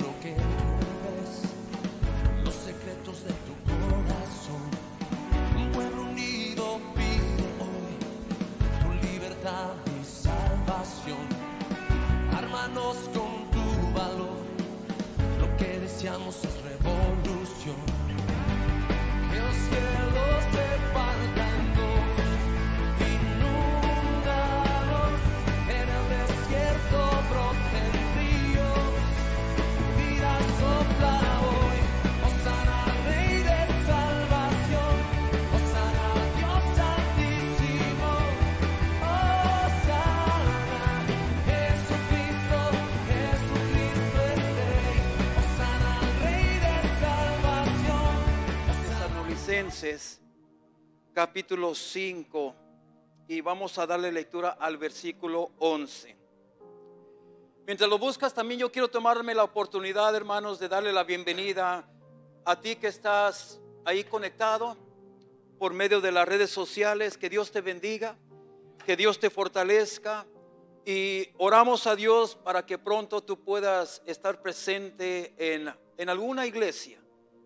lo que tú ves, los secretos de tu corazón. Un pueblo unido pide hoy tu libertad y salvación. Ármanos con tu valor, lo que deseamos es revolución. Que los cielos se partan dos, inundados en el desierto broten ríos. Vida sopla hoy, Hosana al Rey de salvación, Hosana al Dios Santísimo, Hosana, Jesucristo, Jesucristo es Rey, Hosana al Rey de salvación. Tesalonicenses capítulo 5 y vamos a darle lectura al versículo 11. Mientras lo buscas, también yo quiero tomarme la oportunidad, hermanos, de darle la bienvenida a ti que estás ahí conectado por medio de las redes sociales. Que Dios te bendiga, que Dios te fortalezca, y oramos a Dios para que pronto tú puedas estar presente en alguna iglesia,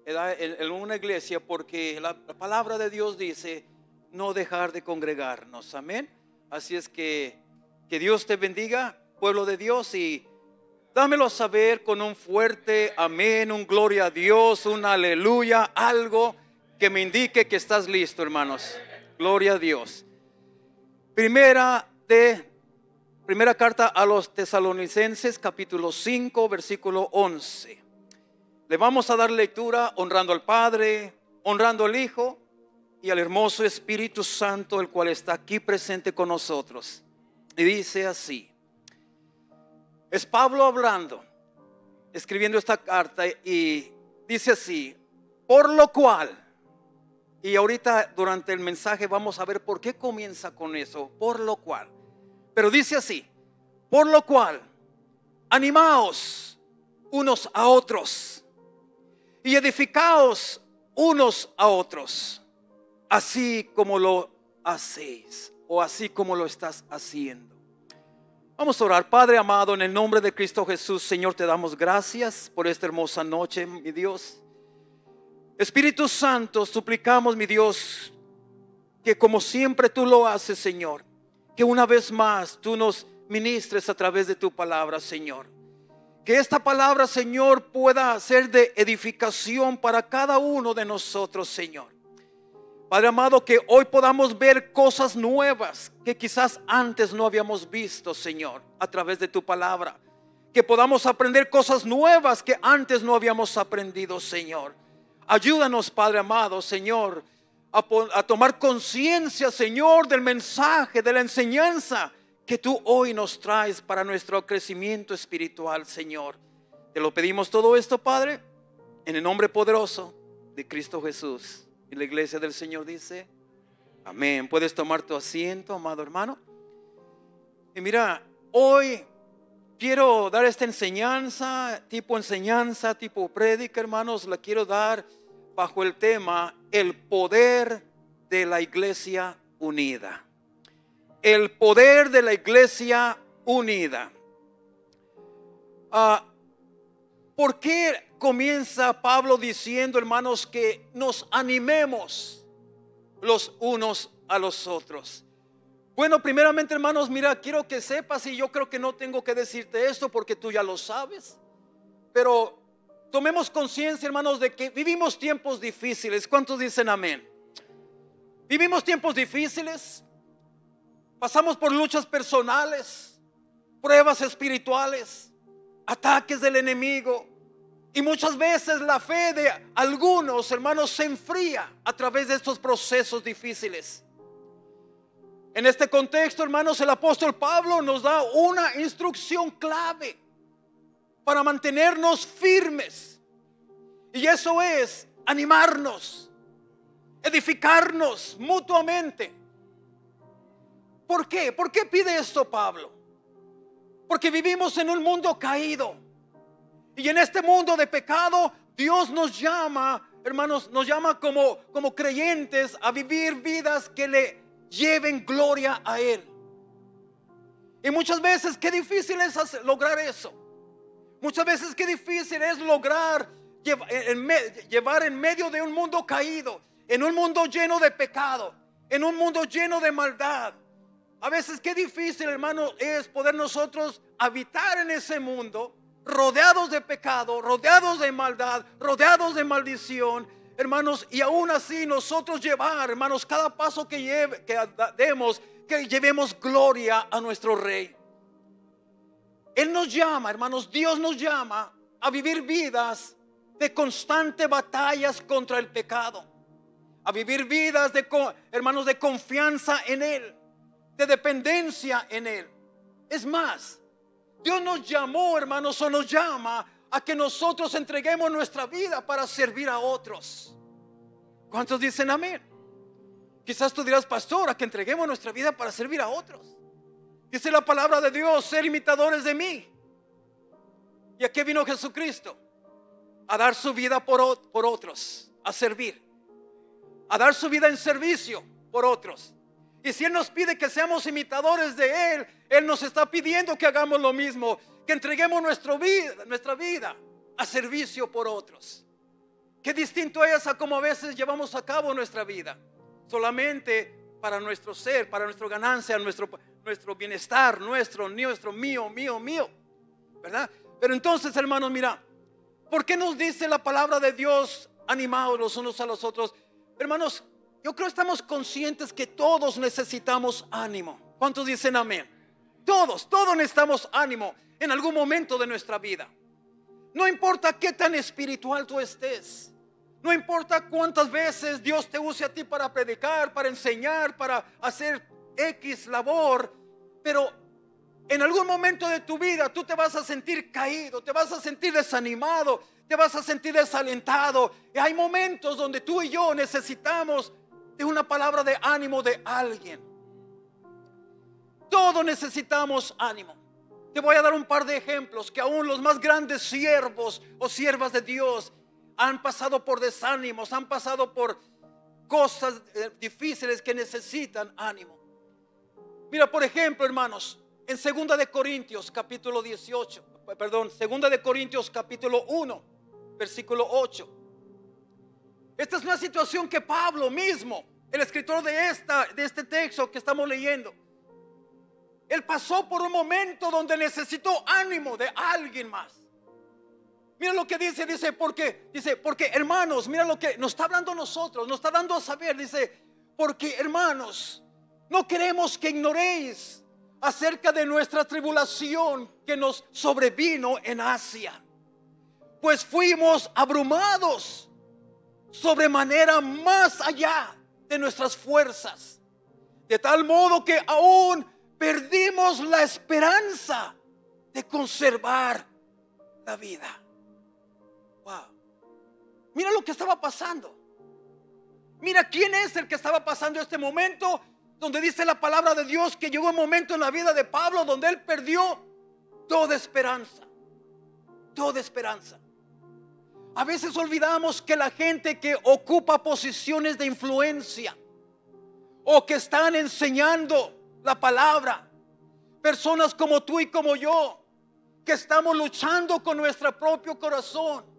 ¿verdad? En una iglesia, porque la palabra de Dios dice no dejar de congregarnos, amén. Así es que Dios te bendiga, pueblo de Dios, y dámelo saber con un fuerte amén, un gloria a Dios, un aleluya, algo que me indique que estás listo, hermanos. Gloria a Dios. Primera carta a los Tesalonicenses, capítulo 5, versículo 11. Le vamos a dar lectura honrando al Padre, honrando al Hijo y al hermoso Espíritu Santo, el cual está aquí presente con nosotros. Y dice así. Es Pablo hablando, escribiendo esta carta, y dice así: por lo cual, y ahorita durante el mensaje vamos a ver por qué comienza con eso, por lo cual. Pero dice así: por lo cual, animaos unos a otros y edificaos unos a otros, así como lo hacéis, o así como lo estás haciendo. Vamos a orar. Padre amado, en el nombre de Cristo Jesús, Señor, te damos gracias por esta hermosa noche, mi Dios. Espíritu Santo, suplicamos, mi Dios, que como siempre tú lo haces, Señor, que una vez más tú nos ministres a través de tu palabra, Señor. Que esta palabra, Señor, pueda ser de edificación para cada uno de nosotros, Señor. Padre amado, que hoy podamos ver cosas nuevas que quizás antes no habíamos visto, Señor, a través de tu palabra. Que podamos aprender cosas nuevas que antes no habíamos aprendido, Señor. Ayúdanos, Padre amado, Señor, a tomar conciencia, Señor, del mensaje, de la enseñanza que tú hoy nos traes para nuestro crecimiento espiritual, Señor. Te lo pedimos todo esto, Padre, en el nombre poderoso de Cristo Jesús. Y la iglesia del Señor dice amén. Puedes tomar tu asiento, amado hermano. Y mira, hoy quiero dar esta enseñanza, tipo prédica, hermanos. La quiero dar bajo el tema: el poder de la iglesia unida. El poder de la iglesia unida. ¿Por qué comienza Pablo diciendo, hermanos, que nos animemos los unos a los otros? Bueno, primeramente, hermanos, mira, quiero que sepas, y yo creo que no tengo que decirte esto porque tú ya lo sabes, pero tomemos conciencia, hermanos, de que vivimos tiempos difíciles. ¿Cuántos dicen amén? Vivimos tiempos difíciles, pasamos por luchas personales, pruebas espirituales, ataques del enemigo, y muchas veces la fe de algunos, hermanos, se enfría a través de estos procesos difíciles. En este contexto, hermanos, el apóstol Pablo nos da una instrucción clave para mantenernos firmes, y eso es animarnos, edificarnos mutuamente. ¿Por qué? ¿Por qué pide esto Pablo? Porque vivimos en un mundo caído, y en este mundo de pecado Dios nos llama, hermanos, nos llama como creyentes a vivir vidas que le lleven gloria a Él. Y muchas veces qué difícil es lograr eso. Muchas veces qué difícil es lograr llevar en medio de un mundo caído, en un mundo lleno de pecado, en un mundo lleno de maldad. A veces qué difícil, hermano, es poder nosotros habitar en ese mundo, rodeados de pecado, rodeados de maldad, rodeados de maldición, hermanos, y aún así nosotros llevar, hermanos, cada paso que demos, que llevemos gloria a nuestro Rey. Él nos llama, hermanos, Dios nos llama a vivir vidas de constante batallas contra el pecado, a vivir vidas hermanos, de confianza en Él, de dependencia en Él. Es más, Dios nos llamó, hermanos, o nos llama a que nosotros entreguemos nuestra vida para servir a otros. ¿Cuántos dicen amén? Quizás tú dirás, pastor, a que entreguemos nuestra vida para servir a otros. Dice la palabra de Dios, ser imitadores de mí. ¿Y a qué vino Jesucristo? A dar su vida por otros, a servir, a dar su vida en servicio por otros. Y si Él nos pide que seamos imitadores de Él, Él nos está pidiendo que hagamos lo mismo, que entreguemos nuestra vida a servicio por otros. Qué distinto es a cómo a veces llevamos a cabo nuestra vida, solamente para nuestro ser, para nuestra ganancia, nuestro bienestar, nuestro, mío, ¿verdad? Pero entonces, hermanos, mira, ¿por qué nos dice la palabra de Dios animados los unos a los otros? Hermanos, yo creo que estamos conscientes que todos necesitamos ánimo. ¿Cuántos dicen amén? Todos necesitamos ánimo en algún momento de nuestra vida. No importa qué tan espiritual tú estés, no importa cuántas veces Dios te use a ti para predicar, para enseñar, para hacer X labor, pero en algún momento de tu vida tú te vas a sentir caído, te vas a sentir desanimado, te vas a sentir desalentado. Y hay momentos donde tú y yo necesitamos de una palabra de ánimo de alguien. Todos necesitamos ánimo. Te voy a dar un par de ejemplos que aún los más grandes siervos o siervas de Dios han pasado por desánimos, han pasado por cosas difíciles que necesitan ánimo. Mira, por ejemplo, hermanos, en 2 de Corintios capítulo 2 de Corintios capítulo 1, versículo 8. Esta es una situación que Pablo mismo, el escritor de este texto que estamos leyendo, él pasó por un momento donde necesitó ánimo de alguien más. Mira lo que dice, porque hermanos, mira lo que nos está hablando a nosotros, nos está dando a saber, dice, porque hermanos, no queremos que ignoréis acerca de nuestra tribulación que nos sobrevino en Asia, pues fuimos abrumados sobremanera más allá de nuestras fuerzas, de tal modo que aún perdimos la esperanza de conservar la vida. Wow. Mira lo que estaba pasando. Mira quién es el que estaba pasando este momento, donde dice la palabra de Dios que llegó un momento en la vida de Pablo donde él perdió toda esperanza. Toda esperanza. A veces olvidamos que la gente que ocupa posiciones de influencia o que están enseñando la palabra, personas como tú y como yo, que estamos luchando con nuestro propio corazón,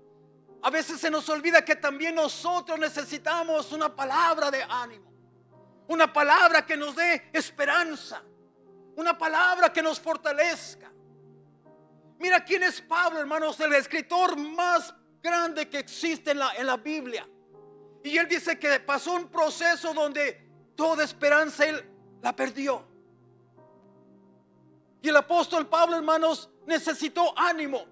a veces se nos olvida que también nosotros necesitamos una palabra de ánimo, una palabra que nos dé esperanza, una palabra que nos fortalezca. Mira quién es Pablo, hermanos, el escritor más grande que existe en la Biblia. Y él dice que pasó un proceso donde toda esperanza él la perdió. Y el apóstol Pablo, hermanos, necesitó ánimo.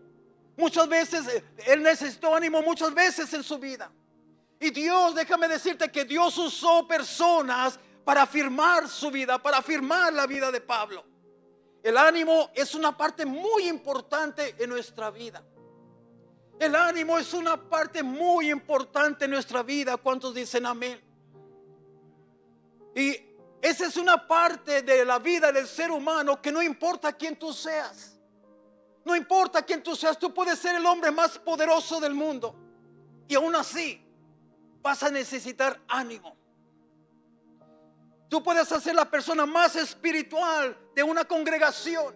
Muchas veces, él necesitó ánimo muchas veces en su vida. Y Dios, déjame decirte que Dios usó personas para afirmar su vida, para afirmar la vida de Pablo. El ánimo es una parte muy importante en nuestra vida. El ánimo es una parte muy importante en nuestra vida. ¿Cuántos dicen amén? Y esa es una parte de la vida del ser humano que no importa quién tú seas. No importa quién tú seas, tú puedes ser el hombre más poderoso del mundo y aún así vas a necesitar ánimo. Tú puedes ser la persona más espiritual de una congregación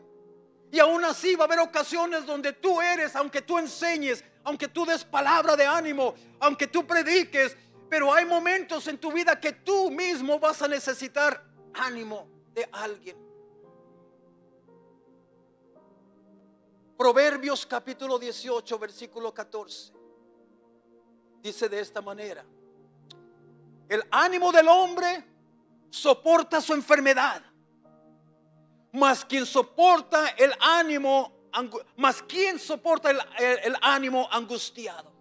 Y aún así va a haber ocasiones donde tú eres, aunque tú enseñes, aunque tú des palabra de ánimo, aunque tú prediques, pero hay momentos en tu vida que tú mismo vas a necesitar ánimo de alguien. Proverbios capítulo 18, versículo 14. Dice de esta manera: el ánimo del hombre soporta su enfermedad, mas quien soporta el ánimo angustiado.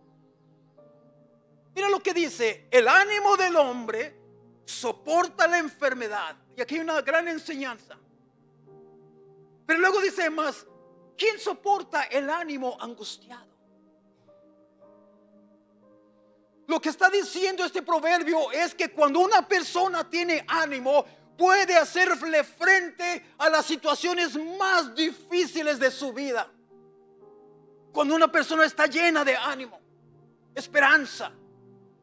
Mira lo que dice: el ánimo del hombre soporta la enfermedad. Y aquí hay una gran enseñanza. Pero luego dice más: ¿quién soporta el ánimo angustiado? Lo que está diciendo este proverbio es que cuando una persona tiene ánimo, puede hacerle frente a las situaciones más difíciles de su vida. Cuando una persona está llena de ánimo, esperanza,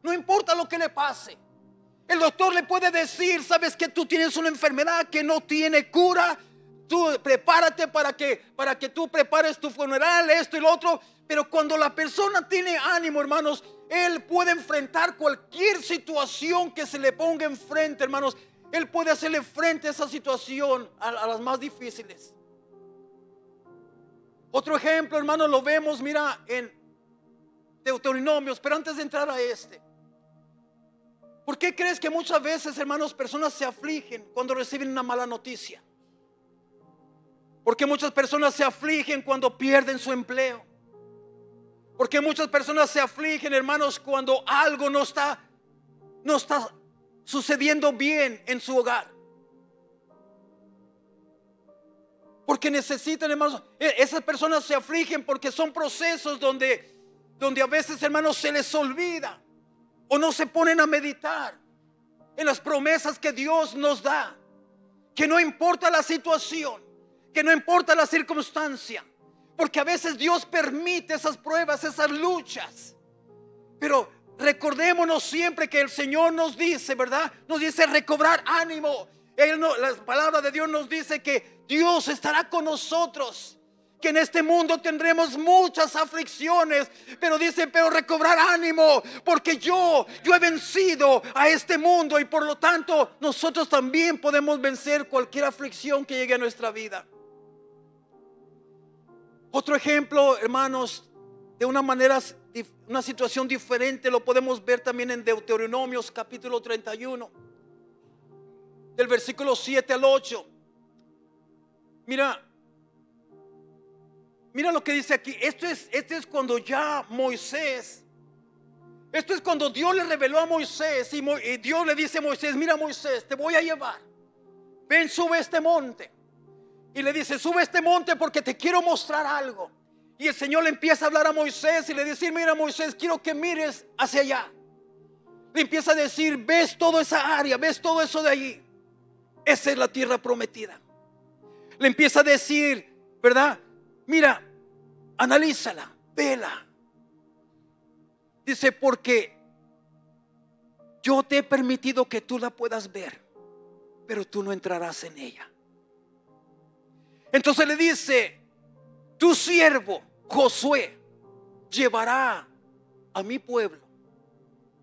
no importa lo que le pase. El doctor le puede decir: sabes que tú tienes una enfermedad que no tiene cura, tú prepárate para que tú prepares tu funeral, esto y lo otro. Pero cuando la persona tiene ánimo, hermanos, él puede enfrentar cualquier situación que se le ponga enfrente, hermanos. Él puede hacerle frente a esa situación, a las más difíciles. Otro ejemplo, hermanos, lo vemos, mira, en Deuteronomios. Pero antes de entrar a este, ¿por qué crees que muchas veces, hermanos, personas se afligen cuando reciben una mala noticia? ¿Por qué muchas personas se afligen cuando pierden su empleo? ¿Por qué muchas personas se afligen, hermanos, cuando algo no está sucediendo bien en su hogar? Porque necesitan, hermanos, esas personas se afligen porque son procesos donde a veces, hermanos, se les olvida o no se ponen a meditar en las promesas que Dios nos da. Que no importa la situación, que no importa la circunstancia, porque a veces Dios permite esas pruebas, esas luchas. Pero recordémonos siempre que el Señor nos dice, ¿verdad? Nos dice recobrar ánimo. La palabra de Dios nos dice que Dios estará con nosotros, que en este mundo tendremos muchas aflicciones, pero dice: pero recobrar ánimo, porque yo he vencido a este mundo, y por lo tanto nosotros también podemos vencer cualquier aflicción que llegue a nuestra vida. Otro ejemplo, hermanos, de una situación diferente, lo podemos ver también en Deuteronomios capítulo 31, del versículo 7 al 8. Mira lo que dice aquí. Esto es cuando ya Moisés, esto es cuando Dios le reveló a Moisés, y Dios le dice a Moisés: mira, Moisés, te voy a llevar, ven, sube este monte. Y le dice: sube este monte porque te quiero mostrar algo. Y el Señor le empieza a hablar a Moisés y le dice: mira, Moisés, quiero que mires hacia allá. Le empieza a decir: ves toda esa área, ves todo eso de allí, esa es la tierra prometida. Le empieza a decir, ¿verdad? Mira, analízala, vela. Dice: porque yo te he permitido que tú la puedas ver, pero tú no entrarás en ella. Entonces le dice: tu siervo Josué llevará a mi pueblo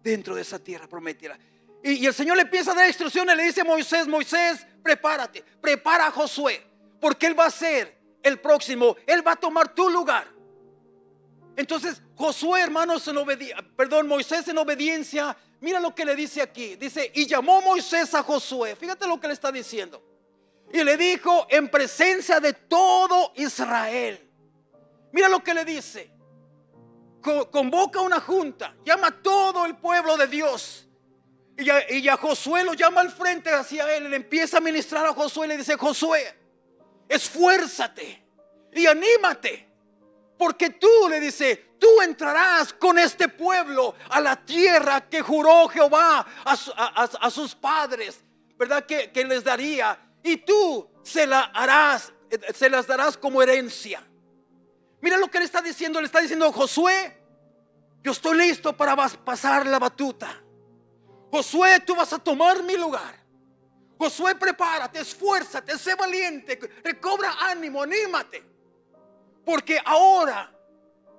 dentro de esa tierra prometida. Y el Señor le empieza a dar instrucciones. Le dice a Moisés: Moisés, prepárate, prepara a Josué, porque él va a ser el próximo, él va a tomar tu lugar. Entonces Josué, hermanos, Moisés en obediencia, mira lo que le dice aquí. Dice: y llamó Moisés a Josué. Fíjate lo que le está diciendo. Y le dijo en presencia de todo Israel. Mira lo que le dice: convoca una junta, llama a todo el pueblo de Dios. Y a Josué lo llama al frente hacia él. Y le empieza a ministrar a Josué. Le dice: Josué, esfuérzate y anímate, porque tú, le dice, tú entrarás con este pueblo a la tierra que juró Jehová a sus padres, ¿verdad? Que les daría. Y tú se las darás como herencia. Mira lo que le está diciendo. Le está diciendo: Josué, yo estoy listo para pasar la batuta. Josué, tú vas a tomar mi lugar. Josué, prepárate, esfuérzate, sé valiente, recobra ánimo, anímate. Porque ahora,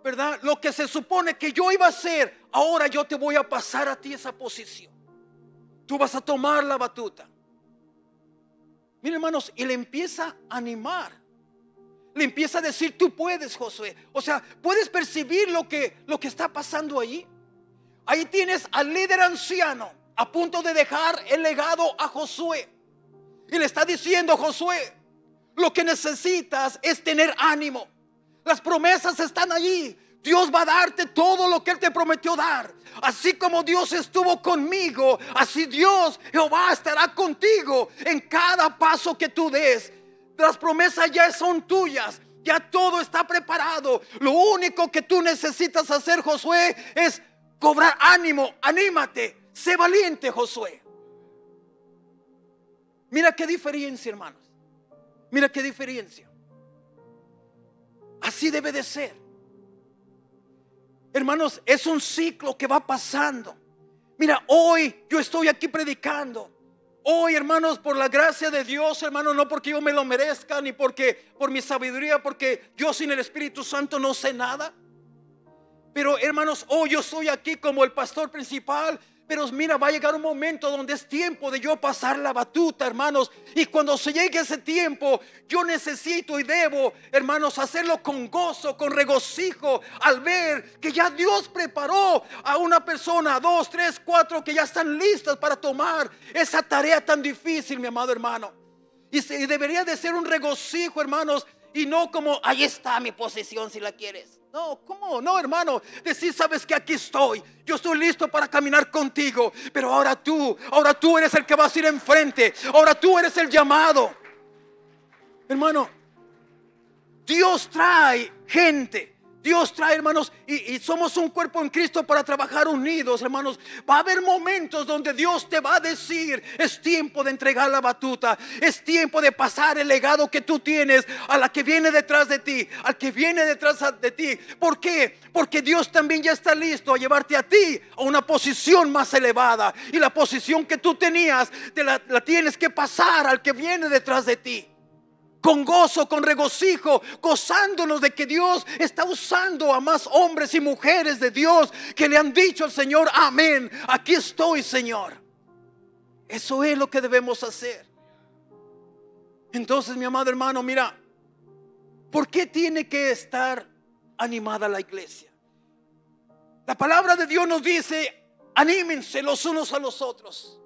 ¿verdad? Lo que se supone que yo iba a hacer, ahora yo te voy a pasar a ti esa posición. Tú vas a tomar la batuta. Miren, hermanos, y le empieza a animar. Le empieza a decir, tú puedes, Josué. O sea, puedes percibir lo que está pasando ahí. Ahí tienes al líder anciano a punto de dejar el legado a Josué. Y le está diciendo, Josué, lo que necesitas es tener ánimo. Las promesas están allí. Dios va a darte todo lo que Él te prometió dar. Así como Dios estuvo conmigo, así Dios, Jehová, estará contigo en cada paso que tú des. Las promesas ya son tuyas. Ya todo está preparado. Lo único que tú necesitas hacer, Josué, es cobrar ánimo. Anímate. Sé valiente, Josué. Mira qué diferencia, hermanos. Mira qué diferencia. Así debe de ser. Hermanos, es un ciclo que va pasando. Mira, hoy yo estoy aquí predicando. Hoy, hermanos, por la gracia de Dios, hermanos, no porque yo me lo merezca, ni porque por mi sabiduría, porque yo sin el Espíritu Santo no sé nada. Pero, hermanos, hoy yo estoy aquí como el pastor principal. Pero mira, va a llegar un momento donde es tiempo de yo pasar la batuta, hermanos. Y cuando se llegue ese tiempo, yo necesito y debo, hermanos, hacerlo con gozo, con regocijo, al ver que ya Dios preparó a una persona, 2, 3, 4, que ya están listas para tomar esa tarea tan difícil, mi amado hermano. Y debería de ser un regocijo, hermanos, y no como, ahí está mi posición si la quieres. No, ¿cómo? No, hermano. Decir, sabes que aquí estoy. Yo estoy listo para caminar contigo. Pero ahora tú eres el que vas a ir enfrente. Ahora tú eres el llamado. Hermano, Dios trae gente. Dios trae, hermanos, y somos un cuerpo en Cristo para trabajar unidos, hermanos. Va a haber momentos donde Dios te va a decir, es tiempo de entregar la batuta, es tiempo de pasar el legado que tú tienes a la que viene detrás de ti, al que viene detrás de ti. ¿Por qué? Porque Dios también ya está listo a llevarte a ti a una posición más elevada. Y la posición que tú tenías, la tienes que pasar al que viene detrás de ti. Con gozo, con regocijo, gozándonos de que Dios está usando a más hombres y mujeres de Dios que le han dicho al Señor, amén, aquí estoy, Señor. Eso es lo que debemos hacer. Entonces, mi amado hermano, mira, ¿por qué tiene que estar animada la iglesia? La palabra de Dios nos dice, anímense los unos a los otros,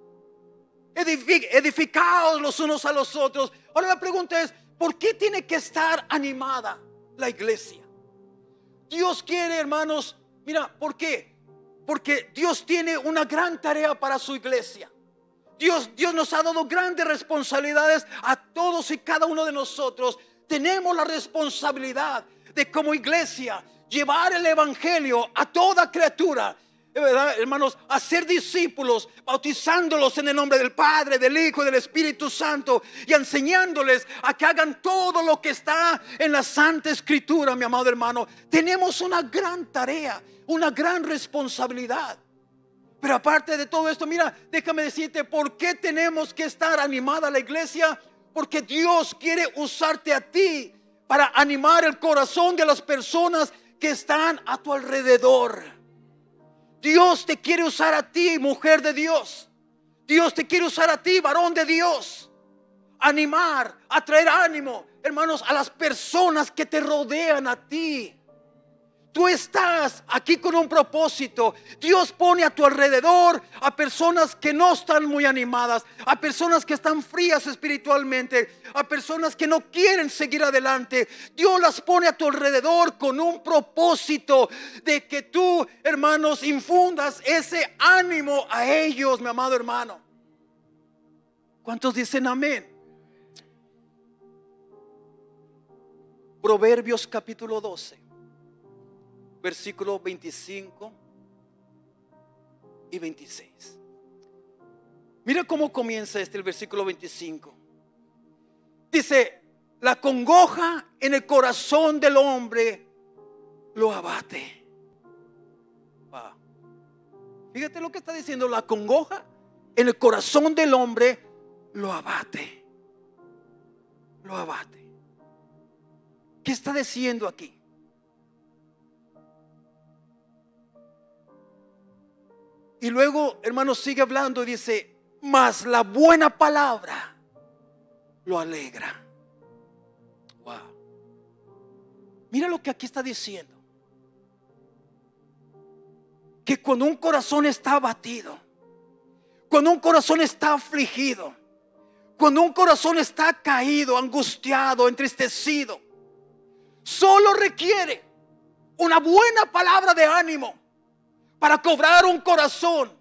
edificaos los unos a los otros. Ahora la pregunta es, ¿por qué tiene que estar animada la iglesia? Dios quiere, hermanos, mira, ¿por qué? Porque Dios tiene una gran tarea para su iglesia. Dios nos ha dado grandes responsabilidades a todos y cada uno de nosotros. Tenemos la responsabilidad de, como iglesia, llevar el evangelio a toda criatura, ¿verdad, hermanos? Hacer discípulos, bautizándolos en el nombre del Padre, del Hijo y del Espíritu Santo, y enseñándoles a que hagan todo lo que está en la Santa Escritura, mi amado hermano. Tenemos una gran tarea, una gran responsabilidad. Pero aparte de todo esto, mira, déjame decirte por qué tenemos que estar animada la iglesia. Porque Dios quiere usarte a ti para animar el corazón de las personas que están a tu alrededor. Dios te quiere usar a ti, mujer de Dios. Dios te quiere usar a ti, varón de Dios. Animar, a traer ánimo, hermanos, a las personas que te rodean a ti. Tú estás aquí con un propósito. Dios pone a tu alrededor a personas que no están muy animadas, a personas que están frías espiritualmente, a personas que no quieren seguir adelante. Dios las pone a tu alrededor con un propósito de que tú, hermanos, infundas ese ánimo a ellos, mi amado hermano. ¿Cuántos dicen amén? Proverbios capítulo 12. Versículos 25 y 26. Mira cómo comienza el versículo 25. Dice, la congoja en el corazón del hombre lo abate. Wow. Fíjate lo que está diciendo, la congoja en el corazón del hombre lo abate. Lo abate. ¿Qué está diciendo aquí? Y luego, hermanos, sigue hablando y dice: mas la buena palabra lo alegra. Wow. Mira lo que aquí está diciendo. Que cuando un corazón está abatido, cuando un corazón está afligido, cuando un corazón está caído, angustiado, entristecido, solo requiere una buena palabra de ánimo para cobrar un corazón,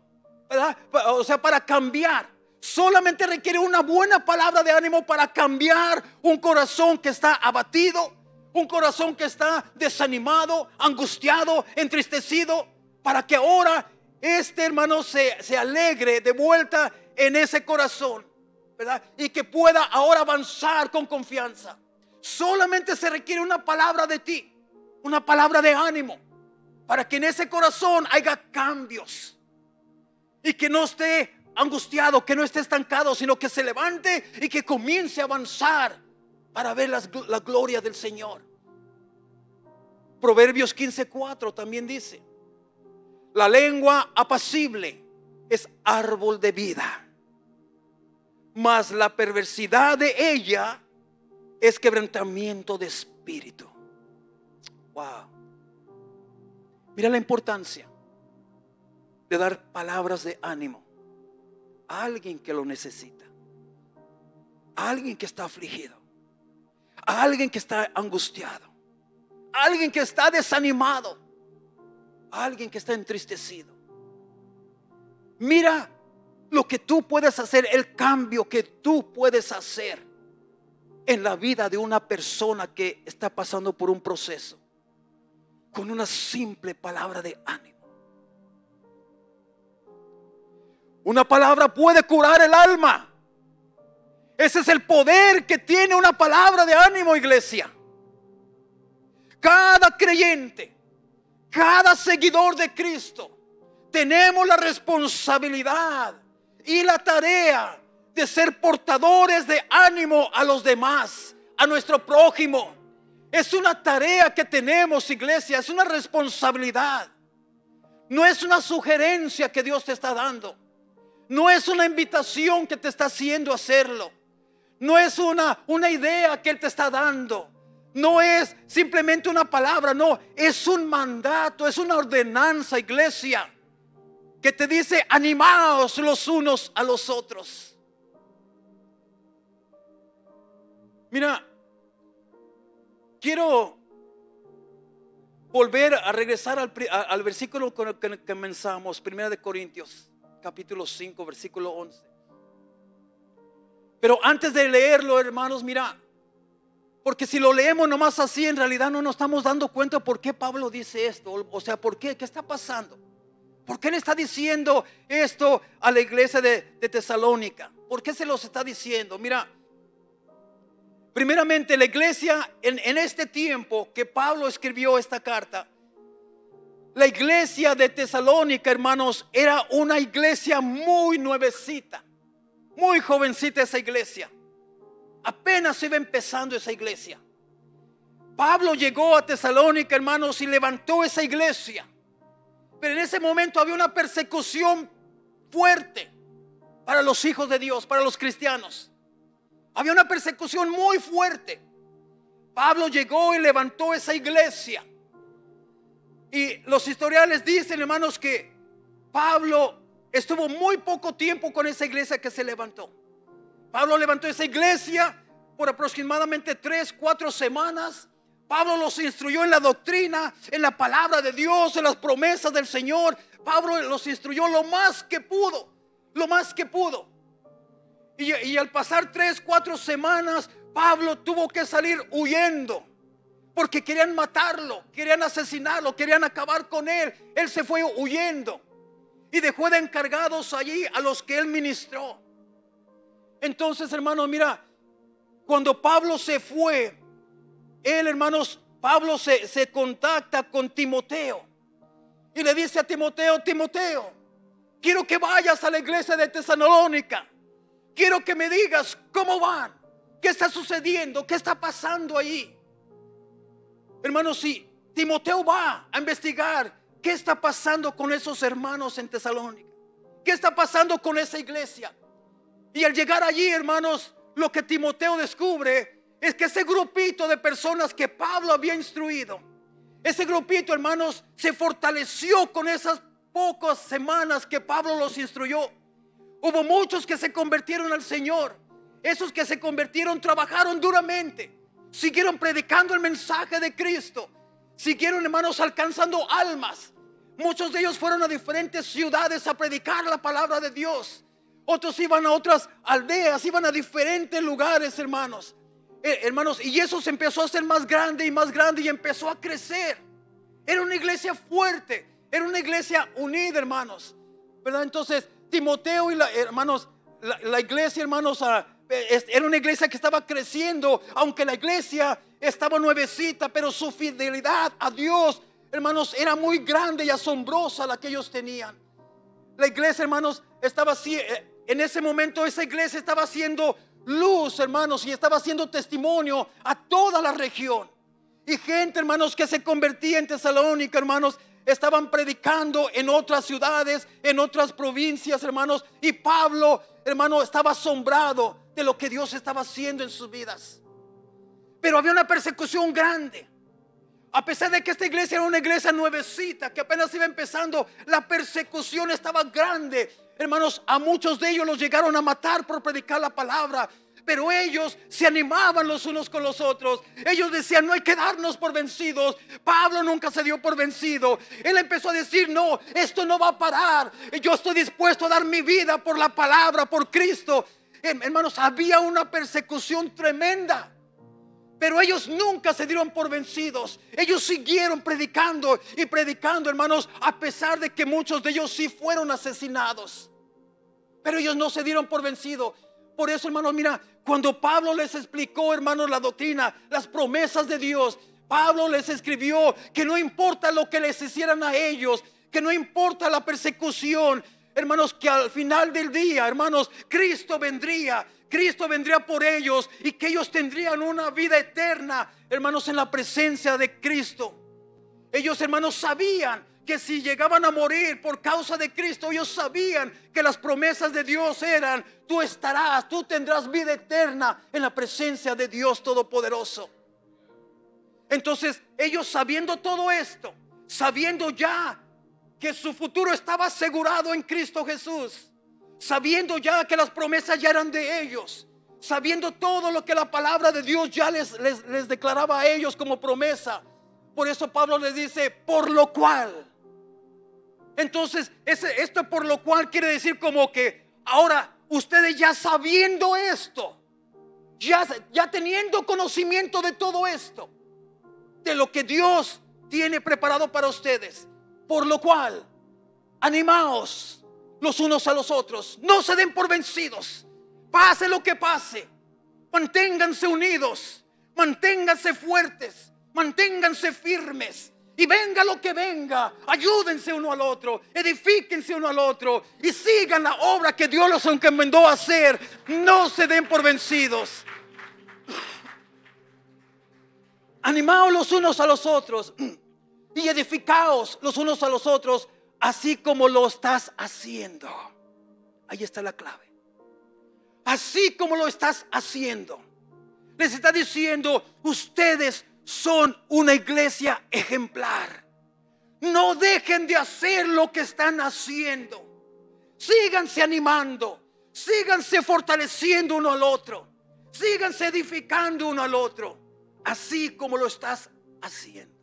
¿verdad? O sea, para cambiar. Solamente requiere una buena palabra de ánimo para cambiar un corazón que está abatido, un corazón que está desanimado, angustiado, entristecido, para que ahora este hermano se alegre de vuelta en ese corazón, ¿verdad? Y que pueda ahora avanzar con confianza. Solamente se requiere una palabra de ti, una palabra de ánimo, para que en ese corazón haya cambios y que no esté angustiado, que no esté estancado, sino que se levante y que comience a avanzar para ver la gloria del Señor. Proverbios 15:4 también dice: la lengua apacible es árbol de vida, mas la perversidad de ella es quebrantamiento de espíritu. Wow. Mira la importancia de dar palabras de ánimo a alguien que lo necesita, a alguien que está afligido, a alguien que está angustiado, a alguien que está desanimado, a alguien que está entristecido. Mira lo que tú puedes hacer, el cambio que tú puedes hacer en la vida de una persona que está pasando por un proceso, con una simple palabra de ánimo. Una palabra puede curar el alma. Ese es el poder que tiene una palabra de ánimo, iglesia. Cada creyente, cada seguidor de Cristo, tenemos la responsabilidad y la tarea de ser portadores de ánimo a los demás, a nuestro prójimo. Es una tarea que tenemos, iglesia, es una responsabilidad. No es una sugerencia que Dios te está dando. No es una invitación que te está haciendo hacerlo. No es una idea que Él te está dando. No es simplemente una palabra, no, es un mandato, es una ordenanza, iglesia, que te dice: animaos los unos a los otros. Mira, quiero volver a regresar al versículo con el que comenzamos, 1 Corintios, capítulo 5, versículo 11. Pero antes de leerlo, hermanos, mira, porque si lo leemos nomás así, en realidad no nos estamos dando cuenta por qué Pablo dice esto. O sea, ¿por qué? ¿Qué está pasando? ¿Por qué le está diciendo esto a la iglesia de Tesalónica? ¿Por qué se los está diciendo? Mira, primeramente la iglesia en este tiempo que Pablo escribió esta carta, la iglesia de Tesalónica, hermanos, era una iglesia muy nuevecita, muy jovencita esa iglesia. Apenas iba empezando esa iglesia. Pablo llegó a Tesalónica, hermanos, y levantó esa iglesia. Pero en ese momento había una persecución fuerte para los hijos de Dios, para los cristianos. Había una persecución muy fuerte. Pablo llegó y levantó esa iglesia. Y los historiadores dicen, hermanos, que Pablo estuvo muy poco tiempo con esa iglesia que se levantó. Pablo levantó esa iglesia por aproximadamente 3-4 semanas. Pablo los instruyó en la doctrina, en la palabra de Dios, en las promesas del Señor. Pablo los instruyó lo más que pudo, lo más que pudo. Y al pasar 3-4 semanas, Pablo tuvo que salir huyendo, porque querían matarlo, querían asesinarlo, querían acabar con él. Él se fue huyendo y dejó de encargados allí a los que él ministró. Entonces, hermanos, mira, cuando Pablo se fue, él, hermanos, Pablo se contacta con Timoteo y le dice a Timoteo: Timoteo, quiero que vayas a la iglesia de Tesalónica, quiero que me digas cómo van, qué está sucediendo, qué está pasando ahí. Hermanos, si Timoteo va a investigar qué está pasando con esos hermanos en Tesalónica, qué está pasando con esa iglesia. Y al llegar allí, hermanos, lo que Timoteo descubre es que ese grupito de personas que Pablo había instruido, ese grupito, hermanos, se fortaleció con esas pocas semanas que Pablo los instruyó. Hubo muchos que se convirtieron al Señor. Esos que se convirtieron trabajaron duramente, siguieron predicando el mensaje de Cristo, siguieron, hermanos, alcanzando almas. Muchos de ellos fueron a diferentes ciudades a predicar la palabra de Dios. Otros iban a otras aldeas, iban a diferentes lugares, hermanos. Hermanos, y eso se empezó a hacer más grande y empezó a crecer. Era una iglesia fuerte, era una iglesia unida, hermanos, ¿verdad? Entonces Timoteo y la iglesia, hermanos, era una iglesia que estaba creciendo, aunque la iglesia estaba nuevecita, pero su fidelidad a Dios, hermanos, era muy grande y asombrosa la que ellos tenían. La iglesia, hermanos, estaba así, en ese momento esa iglesia estaba haciendo luz, hermanos, y estaba haciendo testimonio a toda la región. Y gente, hermanos, que se convertía en Tesalónica, hermanos, estaban predicando en otras ciudades, en otras provincias, hermanos. Y Pablo, hermano, estaba asombrado de lo que Dios estaba haciendo en sus vidas. Pero había una persecución grande. A pesar de que esta iglesia era una iglesia nuevecita, que apenas iba empezando, la persecución estaba grande. Hermanos, a muchos de ellos los llegaron a matar por predicar la palabra. Pero ellos se animaban los unos con los otros. Ellos decían: no hay que darnos por vencidos. Pablo nunca se dio por vencido. Él empezó a decir: no, esto no va a parar. Yo estoy dispuesto a dar mi vida por la palabra, por Cristo. Hermanos, había una persecución tremenda, pero ellos nunca se dieron por vencidos. Ellos siguieron predicando y predicando, hermanos, a pesar de que muchos de ellos sí fueron asesinados. Pero ellos no se dieron por vencidos. Por eso, hermanos, mira, cuando Pablo les explicó, hermanos, la doctrina, las promesas de Dios, Pablo les escribió que no importa lo que les hicieran a ellos, que no importa la persecución, hermanos, que al final del día, hermanos, Cristo vendría por ellos y que ellos tendrían una vida eterna, hermanos, en la presencia de Cristo. Ellos, hermanos, sabían que si llegaban a morir por causa de Cristo, ellos sabían que las promesas de Dios eran: tú tendrás vida eterna en la presencia de Dios Todopoderoso. Entonces ellos, sabiendo todo esto, sabiendo ya que su futuro estaba asegurado en Cristo Jesús, sabiendo ya que las promesas ya eran de ellos, sabiendo todo lo que la palabra de Dios ya les declaraba a ellos como promesa. Por eso Pablo les dice: por lo cual. Entonces esto por lo cual quiere decir como que ahora ustedes, ya sabiendo esto, ya teniendo conocimiento de todo esto, de lo que Dios tiene preparado para ustedes, por lo cual animaos los unos a los otros, no se den por vencidos, pase lo que pase, manténganse unidos, manténganse fuertes, manténganse firmes. Y venga lo que venga, ayúdense uno al otro, edifíquense uno al otro y sigan la obra que Dios los encomendó a hacer. No se den por vencidos. Animaos los unos a los otros y edificaos los unos a los otros, así como lo estás haciendo. Ahí está la clave. Así como lo estás haciendo. Les está diciendo: ustedes son una iglesia ejemplar. No dejen de hacer lo que están haciendo. Síganse animando, síganse fortaleciendo uno al otro, síganse edificando uno al otro, así como lo estás haciendo.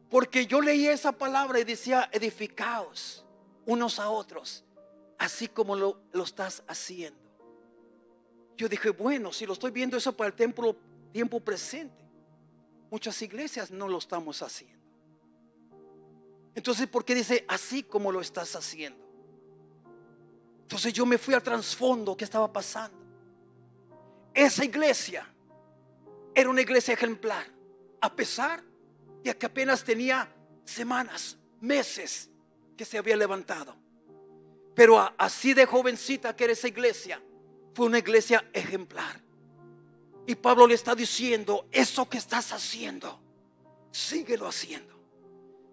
Porque yo leí esa palabra y decía: edificaos unos a otros, así como lo estás haciendo. Yo dije: bueno, si lo estoy viendo eso para el tiempo presente, muchas iglesias no lo estamos haciendo. Entonces, ¿por qué dice así como lo estás haciendo? Entonces yo me fui al trasfondo que estaba pasando. Esa iglesia era una iglesia ejemplar, a pesar de que apenas tenía semanas, meses que se había levantado. Pero así de jovencita que era esa iglesia, fue una iglesia ejemplar. Y Pablo le está diciendo: eso que estás haciendo, síguelo haciendo.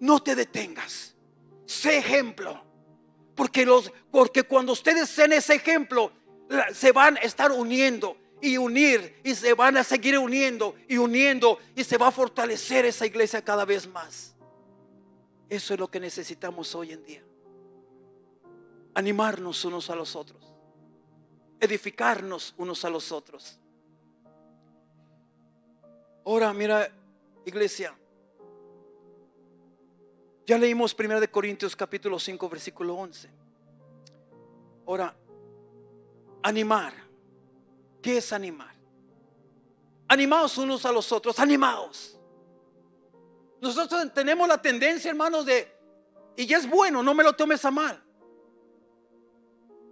No te detengas. Sé ejemplo. Porque cuando ustedes sean ese ejemplo, se van a estar uniendo y unir, y se van a seguir uniendo, y se va a fortalecer esa iglesia cada vez más. Eso es lo que necesitamos hoy en día. Animarnos unos a los otros, edificarnos unos a los otros. Ahora mira, iglesia, ya leímos 1 Corintios capítulo 5 versículo 11. Ahora, animar. ¿Qué es animar? Animaos unos a los otros, animaos. Nosotros tenemos la tendencia, hermanos, y ya es bueno, no me lo tomes a mal.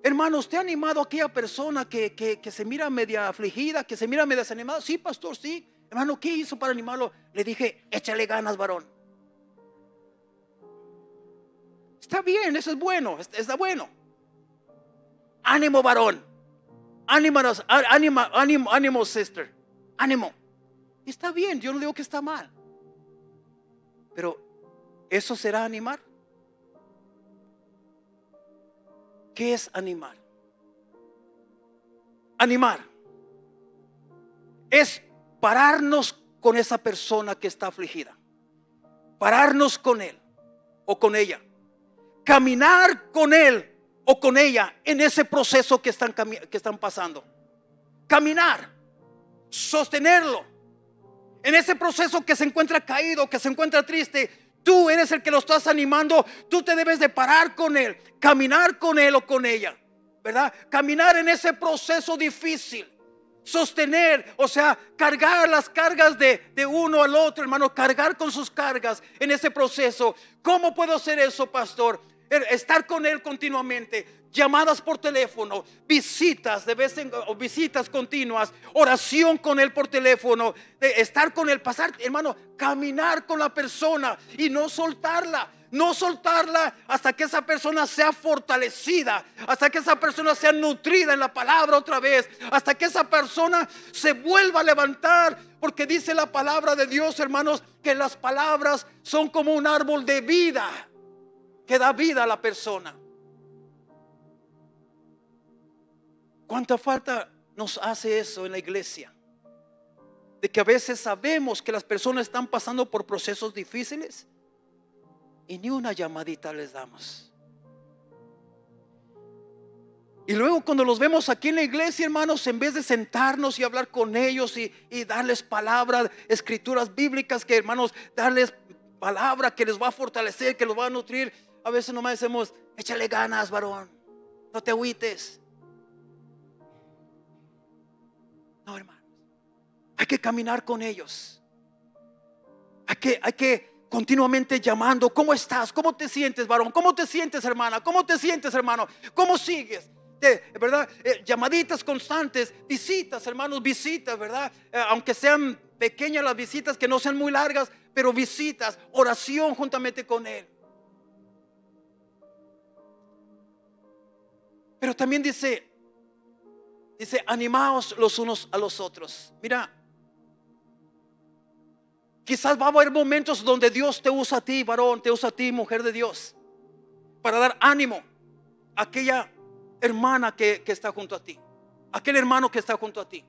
Hermano, ¿usted ha animado a aquella persona que se mira media afligida, que se mira media desanimada? Sí, pastor, sí. Hermano, ¿qué hizo para animarlo? Le dije: échale ganas, varón. Está bien, eso es bueno, está bueno. Ánimo, varón. Ánimo, sister. Ánimo. Está bien, yo no digo que está mal. Pero ¿eso será animar? ¿Qué es animar? Animar es pararnos con esa persona que está afligida, pararnos con él o con ella, caminar con él o con ella en ese proceso que están pasando. Caminar, sostenerlo en ese proceso que se encuentra caído, que se encuentra triste. Tú eres el que lo estás animando. Tú te debes de parar con él, caminar con él o con ella, ¿verdad? Caminar en ese proceso difícil, sostener, o sea, cargar las cargas de uno al otro, hermano, cargar con sus cargas en ese proceso. ¿Cómo puedo hacer eso, pastor? Estar con él continuamente, llamadas por teléfono, visitas visitas continuas, oración con él por teléfono, estar con él, pasar, hermano, caminar con la persona y no soltarla. No soltarla hasta que esa persona sea fortalecida, hasta que esa persona sea nutrida en la palabra otra vez, hasta que esa persona se vuelva a levantar. Porque dice la palabra de Dios, hermanos, que las palabras son como un árbol de vida que da vida a la persona. ¿Cuánta falta nos hace eso en la iglesia? De que a veces sabemos que las personas están pasando por procesos difíciles y ni una llamadita les damos. Y luego cuando los vemos aquí en la iglesia, hermanos, en vez de sentarnos y hablar con ellos y darles palabras, escrituras bíblicas, que hermanos, darles palabra que les va a fortalecer, que los va a nutrir, a veces nomás decimos: échale ganas, varón, no te agüites. No, hermanos, hay que caminar con ellos. Hay que continuamente llamando: ¿cómo estás? ¿Cómo te sientes, varón? ¿Cómo te sientes, hermana? ¿Cómo te sientes, hermano? ¿Cómo sigues? ¿Verdad? Llamaditas constantes, visitas, hermanos, visitas, ¿verdad? Aunque sean pequeñas las visitas, que no sean muy largas, pero visitas, oración juntamente con él. Pero también dice, animaos los unos a los otros. Mira, quizás va a haber momentos donde Dios te usa a ti, varón, te usa a ti, mujer de Dios, para dar ánimo a aquella hermana que está junto a ti, aquel hermano que está junto a ti.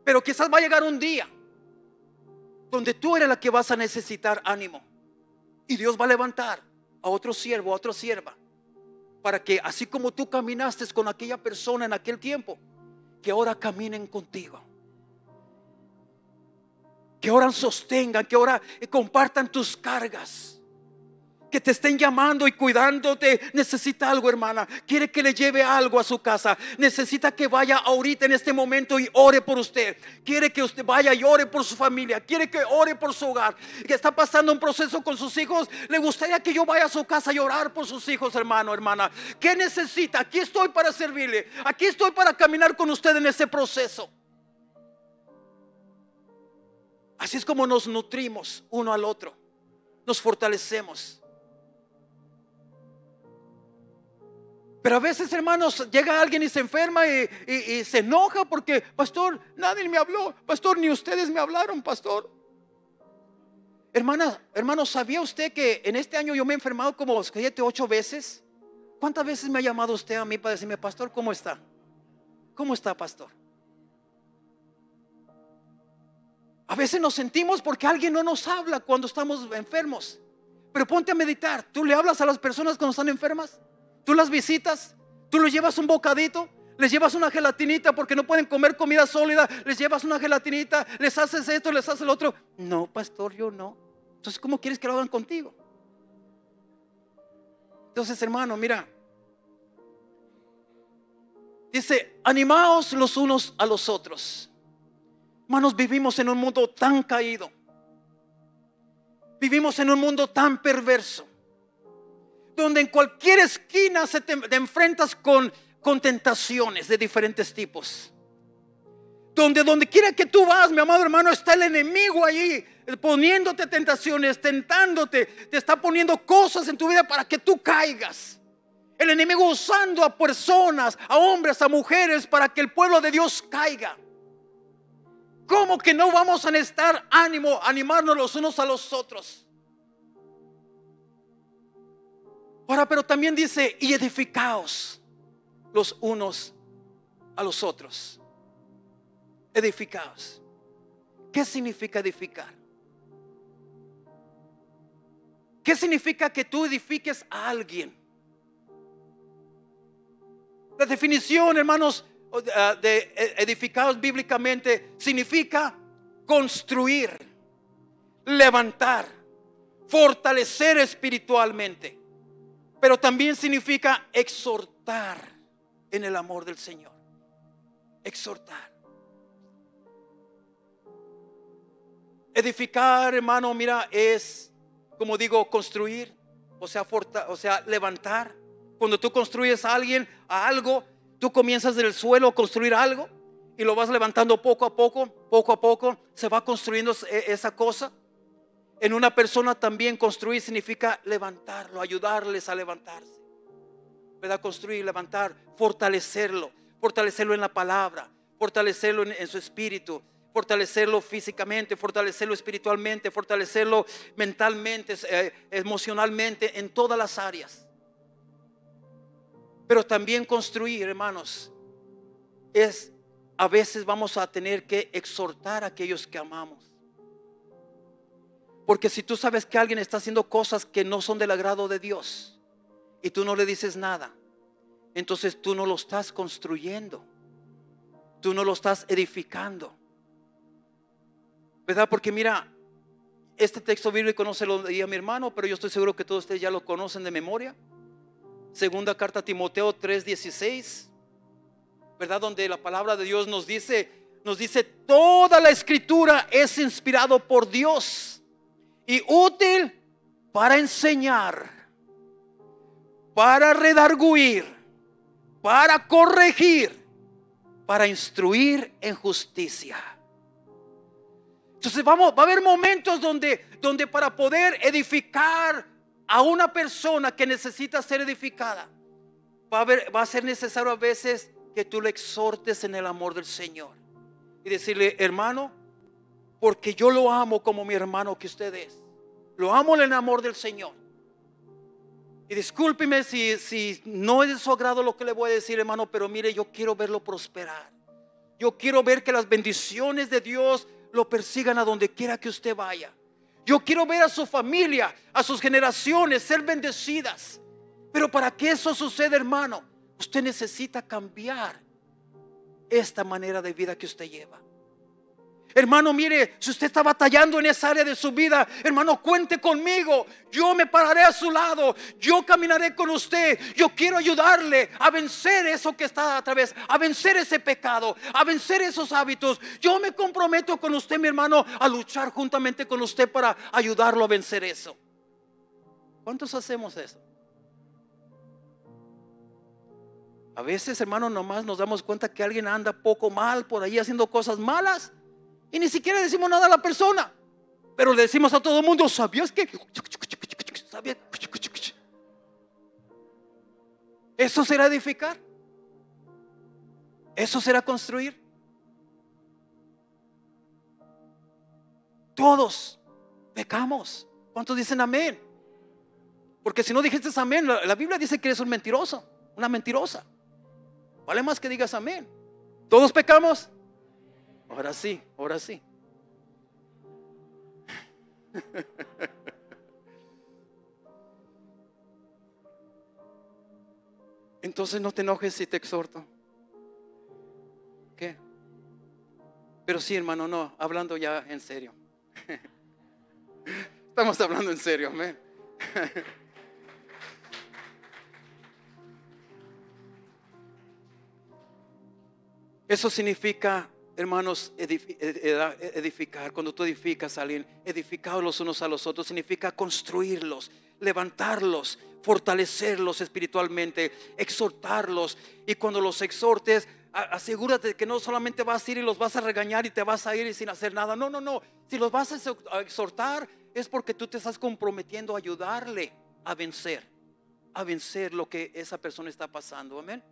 Pero quizás va a llegar un día donde tú eres la que vas a necesitar ánimo, y Dios va a levantar a otro siervo, a otra sierva, para que así como tú caminaste con aquella persona en aquel tiempo, que ahora caminen contigo, que ahora sostengan, que ahora compartan tus cargas, que te estén llamando y cuidándote. Necesita algo, hermana, quiere que le lleve algo a su casa, necesita que vaya ahorita en este momento y ore por usted, quiere que usted vaya y ore por su familia, quiere que ore por su hogar, que está pasando un proceso con sus hijos. Le gustaría que yo vaya a su casa y orar por sus hijos, hermano, hermana. ¿Qué necesita? Aquí estoy para servirle, aquí estoy para caminar con usted en ese proceso. Así es como nos nutrimos uno al otro, nos fortalecemos. Pero a veces, hermanos, llega alguien y se enferma y se enoja porque, pastor, nadie me habló. Pastor, ni ustedes me hablaron, pastor. Hermano, ¿sabía usted que en este año yo me he enfermado como 7, 8 veces? ¿Cuántas veces me ha llamado usted a mí para decirme, pastor, ¿cómo está? ¿Cómo está, pastor? A veces nos sentimos porque alguien no nos habla cuando estamos enfermos. Pero ponte a meditar. ¿Tú le hablas a las personas cuando están enfermas? ¿Tú las visitas? ¿Tú les llevas un bocadito? ¿Les llevas una gelatinita porque no pueden comer comida sólida? ¿Les llevas una gelatinita? ¿Les haces esto? ¿Les haces lo otro? No, pastor, yo no. Entonces, ¿cómo quieres que lo hagan contigo? Entonces, hermano, mira, dice, animaos los unos a los otros. Hermanos, vivimos en un mundo tan caído. Vivimos en un mundo tan perverso, donde en cualquier esquina te enfrentas con tentaciones de diferentes tipos. Donde quiera que tú vas, mi amado hermano, está el enemigo allí poniéndote tentaciones, tentándote, te está poniendo cosas en tu vida para que tú caigas. El enemigo usando a personas, a hombres, a mujeres, para que el pueblo de Dios caiga. ¿Cómo que no vamos a necesitar ánimo, animarnos los unos a los otros? Ahora, pero también dice, y edificaos los unos a los otros. Edificaos. ¿Qué significa edificar? ¿Qué significa que tú edifiques a alguien? La definición, hermanos, de edificados bíblicamente significa construir, levantar, fortalecer espiritualmente, pero también significa exhortar en el amor del Señor. Exhortar. Edificar, hermano, mira, es, como digo, construir, o sea, levantar. Cuando tú construyes a alguien, a algo, tú comienzas del suelo a construir algo y lo vas levantando poco a poco se va construyendo esa cosa. En una persona también construir significa levantarlo, ayudarles a levantarse, ¿verdad? Construir, levantar, fortalecerlo en la palabra, fortalecerlo en su espíritu, fortalecerlo físicamente, fortalecerlo espiritualmente, fortalecerlo mentalmente, emocionalmente, en todas las áreas. Pero también construir, hermanos, es a veces vamos a tener que exhortar a aquellos que amamos. Porque si tú sabes que alguien está haciendo cosas que no son del agrado de Dios y tú no le dices nada, entonces tú no lo estás construyendo, tú no lo estás edificando, ¿verdad? Porque mira, este texto bíblico no se lo leí a mi hermano, pero yo estoy seguro que todos ustedes ya lo conocen de memoria. Segunda carta a Timoteo 3:16, ¿verdad? Donde la palabra de Dios nos dice toda la escritura es inspirado por Dios y útil para enseñar, para redarguir, para corregir, para instruir en justicia. Entonces va a haber momentos donde para poder edificar a una persona que necesita ser edificada, va a ser necesario a veces que tú le exhortes en el amor del Señor y decirle, hermano, porque yo lo amo como mi hermano que usted es, lo amo en el amor del Señor, y discúlpeme si no es de su agrado lo que le voy a decir, hermano, pero mire, yo quiero verlo prosperar, yo quiero ver que las bendiciones de Dios lo persigan a donde quiera que usted vaya. Yo quiero ver a su familia, a sus generaciones ser bendecidas. Pero para que eso suceda, hermano, usted necesita cambiar esta manera de vida que usted lleva. Hermano, mire, si usted está batallando en esa área de su vida, hermano, cuente conmigo. Yo me pararé a su lado, yo caminaré con usted. Yo quiero ayudarle a vencer eso que está a través, a vencer ese pecado, a vencer esos hábitos. Yo me comprometo con usted, mi hermano, a luchar juntamente con usted para ayudarlo a vencer eso. ¿Cuántos hacemos eso? A veces, hermano, nomás nos damos cuenta que alguien anda poco mal por ahí haciendo cosas malas y ni siquiera decimos nada a la persona, pero le decimos a todo el mundo, ¿sabías que? ¿Eso será edificar? ¿Eso será construir? Todos pecamos. ¿Cuántos dicen amén? Porque si no dijiste amén, la Biblia dice que eres un mentiroso, una mentirosa. Vale más que digas amén. ¿Todos pecamos? Ahora sí, ahora sí. Entonces no te enojes si te exhorto. ¿Qué? Pero sí, hermano, no, hablando ya en serio. Estamos hablando en serio, amén. Eso significa, hermanos, edificar. Cuando tú edificas a alguien, edificados los unos a los otros, significa construirlos, levantarlos, fortalecerlos espiritualmente, exhortarlos. Y cuando los exhortes, asegúrate que no solamente vas a ir y los vas a regañar y te vas a ir y sin hacer nada. No, no, no. Si los vas a exhortar, es porque tú te estás comprometiendo a ayudarle a vencer lo que esa persona está pasando. Amén.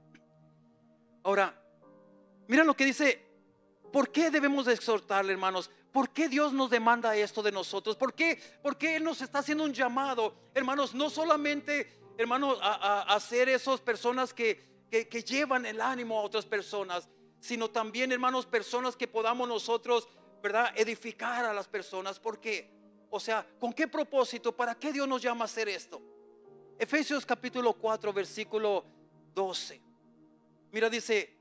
Ahora, mira lo que dice. ¿Por qué debemos de exhortarle, hermanos? ¿Por qué Dios nos demanda esto de nosotros? ¿Por qué Él nos está haciendo un llamado, hermanos? No solamente, hermanos, a ser esas personas que llevan el ánimo a otras personas, sino también, hermanos, personas que podamos nosotros, ¿verdad?, edificar a las personas. ¿Por qué? O sea, ¿con qué propósito? ¿Para qué Dios nos llama a hacer esto? Efesios capítulo 4, versículo 12. Mira, dice,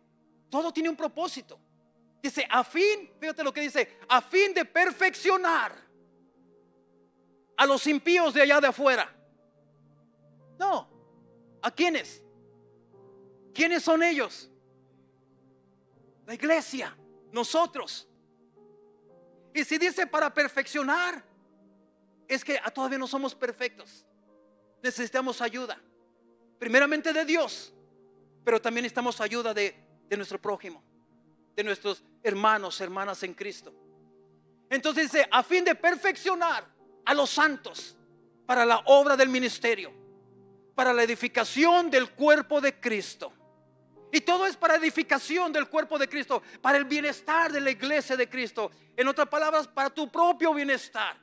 todo tiene un propósito. Dice, fíjate lo que dice, a fin de perfeccionar a los impíos de allá de afuera. No, ¿a quiénes? ¿Quiénes son ellos? La iglesia, nosotros. Y si dice para perfeccionar, es que todavía no somos perfectos. Necesitamos ayuda, primeramente de Dios, pero también necesitamos ayuda de nuestro prójimo, de nuestros hermanos, hermanas en Cristo. Entonces dice, a fin de perfeccionar a los santos para la obra del ministerio, para la edificación del cuerpo de Cristo. Y todo es para edificación del cuerpo de Cristo, para el bienestar de la iglesia de Cristo. En otras palabras, para tu propio bienestar,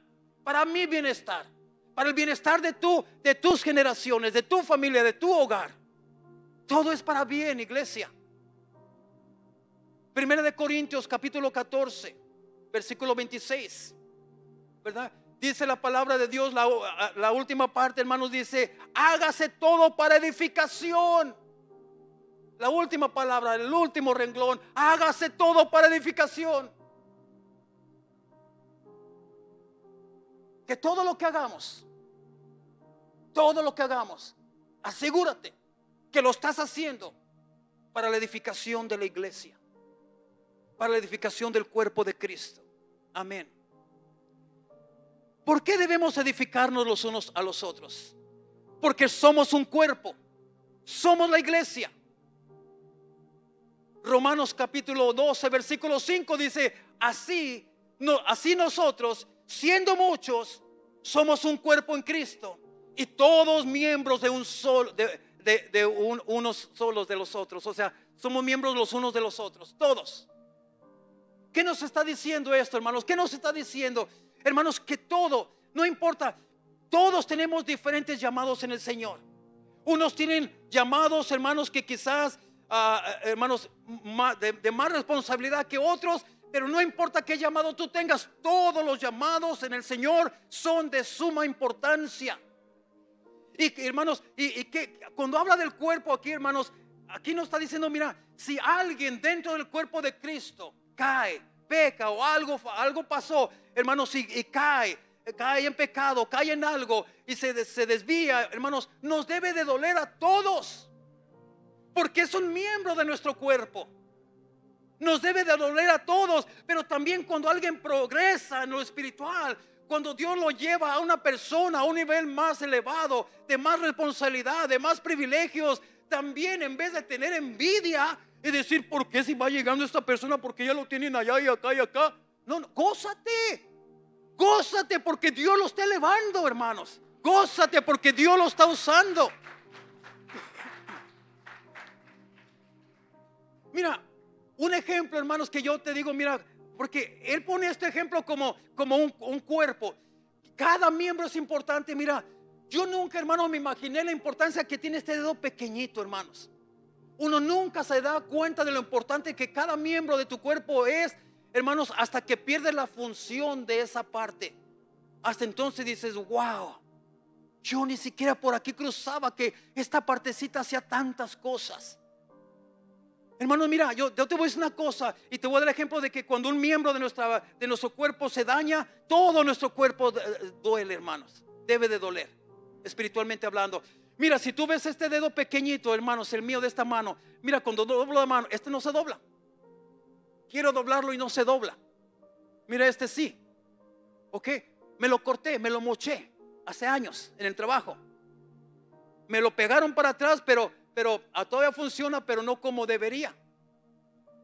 para mi bienestar, para el bienestar de tus generaciones, de tu familia, de tu hogar. Todo es para bien, iglesia. Primera de Corintios capítulo 14, versículo 26, ¿verdad? Dice la palabra de Dios, la última parte, hermanos, dice, hágase todo para edificación. La última palabra, el último renglón, hágase todo para edificación. Que todo lo que hagamos, asegúrate que lo estás haciendo para la edificación de la iglesia, para la edificación del cuerpo de Cristo. Amén. ¿Por qué debemos edificarnos los unos a los otros? Porque somos un cuerpo, somos la iglesia. Romanos capítulo 12, versículo 5 dice, así nosotros, siendo muchos, somos un cuerpo en Cristo y todos miembros de unos solos de los otros. O sea, somos miembros los unos de los otros, todos. ¿Qué nos está diciendo esto, hermanos? ¿Qué nos está diciendo, hermanos? Que todo, no importa, todos tenemos diferentes llamados en el Señor. Unos tienen llamados, hermanos, que quizás, hermanos, de más responsabilidad que otros, pero no importa qué llamado tú tengas, todos los llamados en el Señor son de suma importancia. Y hermanos, y que cuando habla del cuerpo aquí, hermanos, aquí nos está diciendo, mira, si alguien dentro del cuerpo de Cristo cae, peca o algo pasó, hermanos, y cae en pecado, cae en algo y se desvía, hermanos, nos debe de doler a todos, porque es un miembro de nuestro cuerpo. Nos debe de doler a todos, pero también cuando alguien progresa en lo espiritual, cuando Dios lo lleva a una persona a un nivel más elevado, de más responsabilidad, de más privilegios, también en vez de tener envidia y decir, ¿por qué si va llegando esta persona? Porque ya lo tienen allá y acá y acá. No, gózate porque Dios lo está elevando, hermanos. Gózate porque Dios lo está usando. Mira, un ejemplo, hermanos, que yo te digo, mira, porque él pone este ejemplo como un cuerpo. Cada miembro es importante. Mira, yo nunca, hermano, me imaginé la importancia que tiene este dedo pequeñito, hermanos. Uno nunca se da cuenta de lo importante que cada miembro de tu cuerpo es, hermanos, hasta que pierdes la función de esa parte. Hasta entonces dices, wow, yo ni siquiera por aquí cruzaba que esta partecita hacía tantas cosas. Hermanos, mira, yo te voy a decir una cosa y te voy a dar el ejemplo de que cuando un miembro de nuestro cuerpo se daña, todo nuestro cuerpo duele, hermanos. Debe de doler, espiritualmente hablando. Mira, si tú ves este dedo pequeñito, hermanos, el mío de esta mano, mira, cuando doblo la mano, este no se dobla. Quiero doblarlo y no se dobla. Mira, este sí. Ok, me lo corté, me lo moché hace años en el trabajo. Me lo pegaron para atrás, pero todavía funciona, pero no como debería.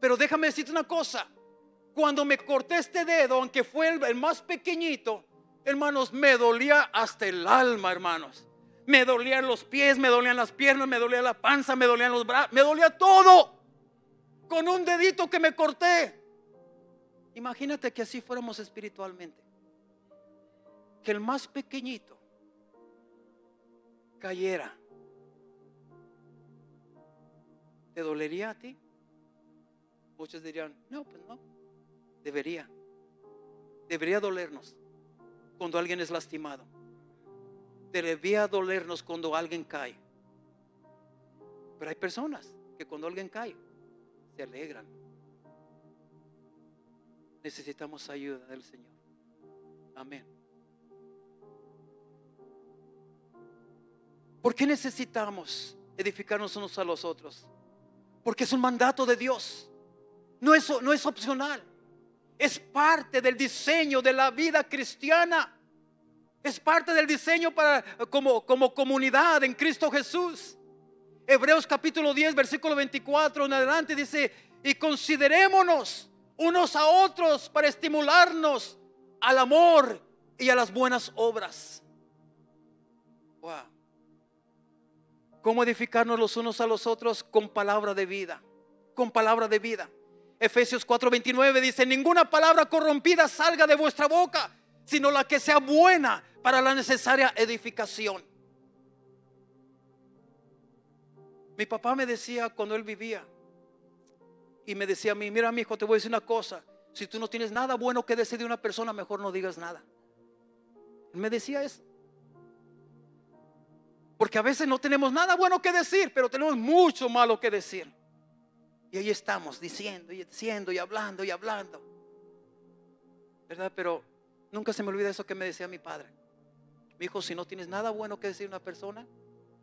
Pero déjame decirte una cosa. Cuando me corté este dedo, aunque fue el más pequeñito, hermanos, me dolía hasta el alma, hermanos. Me dolían los pies, me dolían las piernas, me dolía la panza, me dolían los brazos, me dolía todo. Con un dedito que me corté. Imagínate que así fuéramos espiritualmente. Que el más pequeñito cayera. ¿Te dolería a ti? Muchos dirían, no, pues no. Debería dolernos cuando alguien es lastimado. Debería dolernos cuando alguien cae. Pero hay personas que cuando alguien cae se alegran. Necesitamos ayuda del Señor. Amén. ¿Por qué necesitamos edificarnos unos a los otros? Porque es un mandato de Dios. No es opcional. Es parte del diseño de la vida cristiana. Es parte del diseño como comunidad en Cristo Jesús. Hebreos capítulo 10 versículo 24 en adelante dice: y considerémonos unos a otros para estimularnos al amor y a las buenas obras. Wow. ¿Cómo edificarnos los unos a los otros? Con palabra de vida. Con palabra de vida. Efesios 4:29 dice: ninguna palabra corrompida salga de vuestra boca, sino la que sea buena para la necesaria edificación. Mi papá me decía cuando él vivía, y me decía a mí: mira, mi hijo, te voy a decir una cosa. Si tú no tienes nada bueno que decir de una persona, mejor no digas nada. Él me decía eso. Porque a veces no tenemos nada bueno que decir, pero tenemos mucho malo que decir. Y ahí estamos diciendo y diciendo y hablando, ¿verdad? Pero nunca se me olvida eso que me decía mi padre. Mi hijo, si no tienes nada bueno que decir a una persona,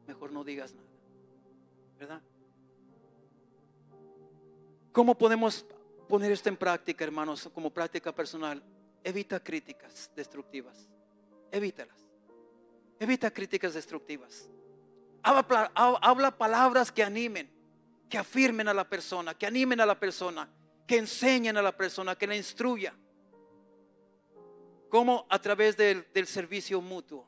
mejor no digas nada, ¿verdad? ¿Cómo podemos poner esto en práctica, hermanos? Como práctica personal. Evita críticas destructivas. Evítalas. Evita críticas destructivas. Habla palabras que animen, que afirmen a la persona, que animen a la persona, que enseñen a la persona, que la instruya. ¿Cómo? A través del servicio mutuo.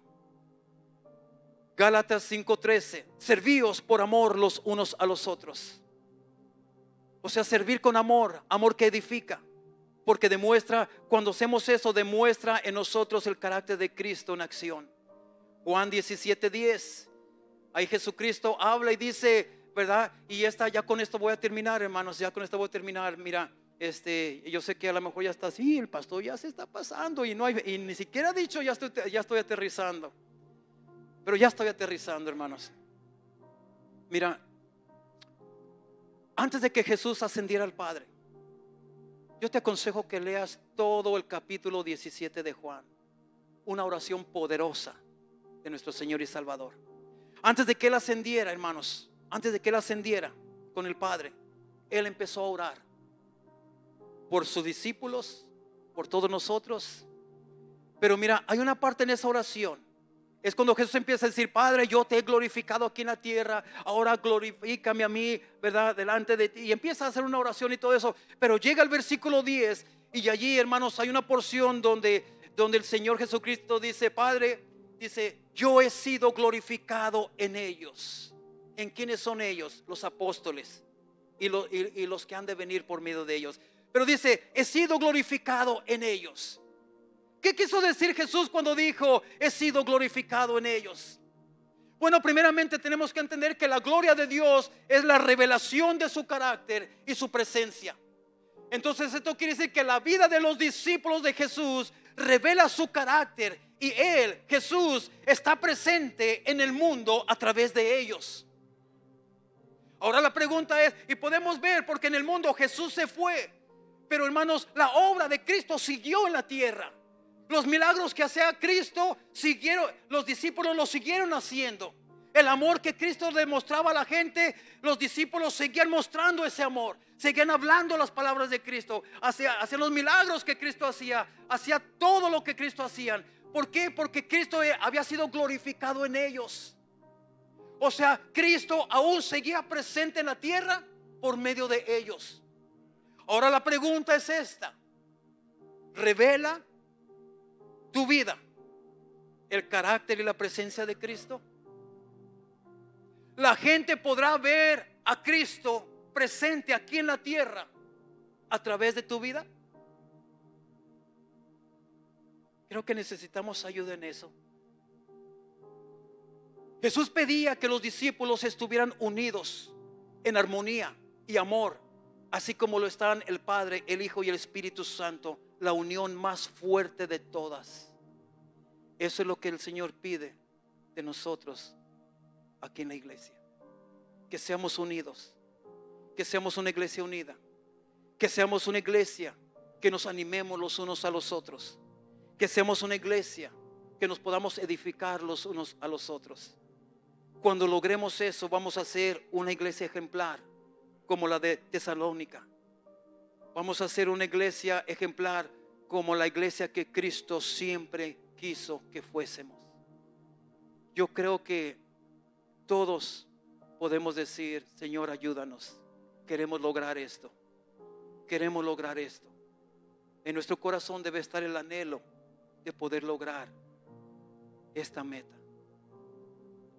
Gálatas 5:13: servíos por amor los unos a los otros. O sea, servir con amor, amor que edifica. Porque demuestra, cuando hacemos eso, demuestra en nosotros el carácter de Cristo en acción. Juan 17:10. Ahí Jesucristo habla y dice, ¿verdad? Y ya con esto voy a terminar, hermanos. Ya con esto voy a terminar. Mira, yo sé que a lo mejor ya está así, el pastor ya se está pasando y ni siquiera ha dicho ya estoy aterrizando. Pero ya estoy aterrizando, hermanos. Mira, antes de que Jesús ascendiera al Padre, yo te aconsejo que leas todo el capítulo 17 de Juan. Una oración poderosa de nuestro Señor y Salvador. Antes de que Él ascendiera, hermanos, antes de que Él ascendiera con el Padre, Él empezó a orar por sus discípulos, por todos nosotros. Pero mira, hay una parte en esa oración. Es cuando Jesús empieza a decir: Padre, yo te he glorificado aquí en la tierra, ahora glorifícame a mí, ¿verdad? Delante de ti. Y empieza a hacer una oración y todo eso. Pero llega el versículo 10 y allí, hermanos, hay una porción donde el Señor Jesucristo dice: Padre, dice, yo he sido glorificado en ellos. ¿En quiénes son ellos? Los apóstoles. y los que han de venir por medio de ellos. Pero dice, he sido glorificado en ellos. ¿Qué quiso decir Jesús cuando dijo, he sido glorificado en ellos? Bueno, primeramente tenemos que entender que la gloria de Dios es la revelación de su carácter y su presencia. Entonces esto quiere decir que la vida de los discípulos de Jesús revela su carácter, y Él, Jesús, está presente en el mundo a través de ellos. Ahora la pregunta es, y podemos ver, porque en el mundo Jesús se fue, pero hermanos, la obra de Cristo siguió en la tierra. Los milagros que hacía Cristo siguieron, los discípulos los siguieron haciendo. El amor que Cristo demostraba a la gente, los discípulos seguían mostrando ese amor, seguían hablando las palabras de Cristo, hacían los milagros que Cristo hacía todo lo que Cristo hacía. ¿Por qué? Porque Cristo había sido glorificado en ellos. O sea, Cristo aún seguía presente en la tierra por medio de ellos. Ahora la pregunta es esta: ¿revela tu vida el carácter y la presencia de Cristo? La gente podrá ver a Cristo presente aquí en la tierra a través de tu vida. Creo que necesitamos ayuda en eso. Jesús pedía que los discípulos estuvieran unidos en armonía y amor, así como lo están el Padre, el Hijo y el Espíritu Santo, la unión más fuerte de todas. Eso es lo que el Señor pide de nosotros aquí en la iglesia. Que seamos unidos, que seamos una iglesia unida, que seamos una iglesia que nos animemos los unos a los otros, que seamos una iglesia que nos podamos edificar los unos a los otros. Cuando logremos eso, vamos a ser una iglesia ejemplar como la de Tesalónica. Vamos a ser una iglesia ejemplar como la iglesia que Cristo siempre quiso que fuésemos. Yo creo que todos podemos decir, Señor, ayúdanos. Queremos lograr esto. Queremos lograr esto. En nuestro corazón debe estar el anhelo de poder lograr esta meta.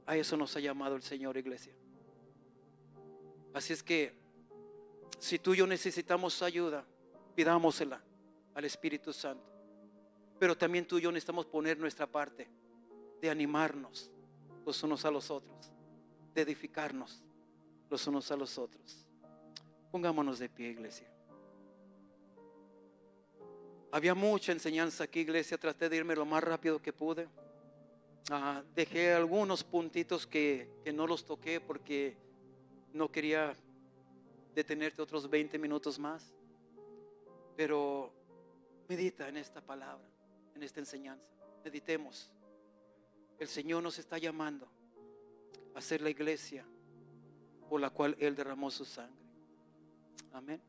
A eso nos ha llamado el Señor, iglesia. Así es que si tú y yo necesitamos ayuda, pidámosela al Espíritu Santo. Pero también tú y yo necesitamos poner nuestra parte de animarnos los unos a los otros, de edificarnos los unos a los otros. Pongámonos de pie, iglesia. Había mucha enseñanza aquí, iglesia. Traté de irme lo más rápido que pude. Dejé algunos puntitos que no los toqué porque no quería detenerte otros 20 minutos más. Pero medita en esta palabra, en esta enseñanza. Meditemos. El Señor nos está llamando a ser la iglesia por la cual Él derramó su sangre. Amén.